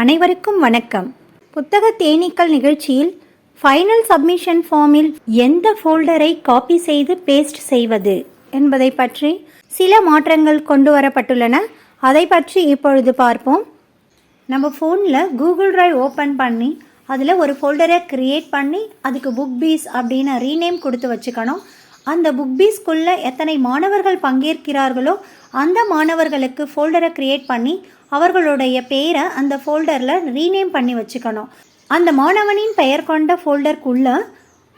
அனைவருக்கும் வணக்கம். புத்தக தேனீக்கள் நிகழ்ச்சியில் ஃபைனல் சப்மிஷன் ஃபார்மில் எந்த ஃபோல்டரை காப்பி செய்து பேஸ்ட் செய்வது என்பதை பற்றி சில மாற்றங்கள் கொண்டு வரப்பட்டுள்ளன. அதை பற்றி இப்பொழுது பார்ப்போம். நம்ம ஃபோனில் கூகுள் டிரைவ் ஓப்பன் பண்ணி அதில் ஒரு ஃபோல்டரை க்ரியேட் பண்ணி அதுக்கு புக் பீஸ் அப்படின்னு ரீநேம் கொடுத்து வச்சுக்கணும். அந்த புக் பீஸ்க்குள்ளே எத்தனை மாணவர்கள் பங்கேற்கிறார்களோ அந்த மாணவர்களுக்கு ஃபோல்டரை க்ரியேட் பண்ணி அவர்களுடைய பெயரை அந்த ஃபோல்டரில் ரீநேம் பண்ணி வச்சுக்கணும். அந்த மாணவனின் பெயர் கொண்ட ஃபோல்டருக்குள்ளே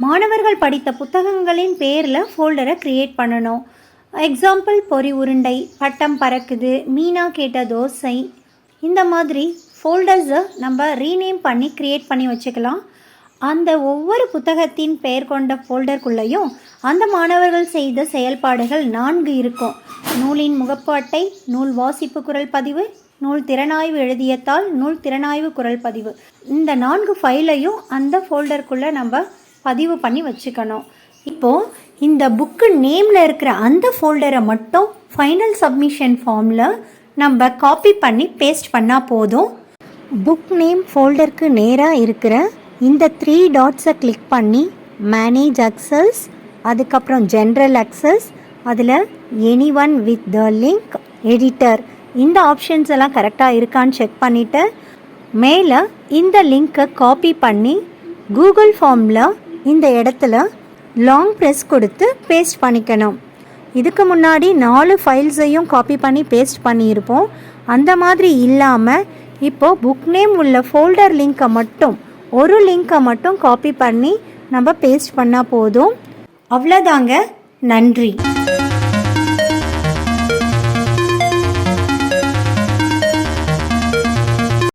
மாணவர்கள் படித்த புத்தகங்களின் பேரில் ஃபோல்டரை க்ரியேட் பண்ணணும். எக்ஸாம்பிள் பொறி உருண்டை, பட்டம் பறக்குது, மீனா கேட்ட தோசை, இந்த மாதிரி ஃபோல்டர்ஸை நம்ம ரீநேம் பண்ணி க்ரியேட் பண்ணி வச்சுக்கலாம். அந்த ஒவ்வொரு புத்தகத்தின் பெயர் கொண்ட ஃபோல்டருக்குள்ளேயும் அந்த மாணவர்கள் செய்த செயல்பாடுகள் 4 இருக்கும். நூலின் முகப்பு அட்டை, நூல் வாசிப்பு குரல் பதிவு, நூல் திறனாய்வு எழுதியத்தால், நூல் திறனாய்வு குரல் பதிவு, இந்த 4 ஃபைலையும் அந்த ஃபோல்டருக்குள்ளே நம்ம பதிவு பண்ணி வச்சுக்கணும். இப்போது இந்த புக்கு நேமில் இருக்கிற அந்த ஃபோல்டரை மட்டும் ஃபைனல் சப்மிஷன் ஃபார்மில் நம்ம காப்பி பண்ணி பேஸ்ட் பண்ணால் போதும். புக் நேம் ஃபோல்டருக்கு நேராக இருக்கிற இந்த 3 டாட்ஸை கிளிக் பண்ணி மேனேஜ் அக்சஸ், அதுக்கப்புறம் ஜென்ரல் அக்சஸ், அதில் any one with the link, editor, இந்த ஆப்ஷன்ஸ் எல்லாம் கரெக்டாக இருக்கான்னு செக் பண்ணிவிட்டு மேலே இந்த லிங்க்கை காப்பி பண்ணி கூகுள் ஃபார்மில் இந்த இடத்துல லாங் ப்ரெஸ் கொடுத்து பேஸ்ட் பண்ணிக்கணும். இதுக்கு முன்னாடி 4 ஃபைல்ஸையும் காப்பி பண்ணி பேஸ்ட் பண்ணியிருப்போம். அந்த மாதிரி இல்லாமல் இப்போது புக் நேம் உள்ள ஃபோல்டர் லிங்க்கை மட்டும், ஒரு லிங்க்கை மட்டும் காப்பி பண்ணி நம்ம பேஸ்ட் பண்ணால் போதும். அவ்வளோதாங்க. நன்றி.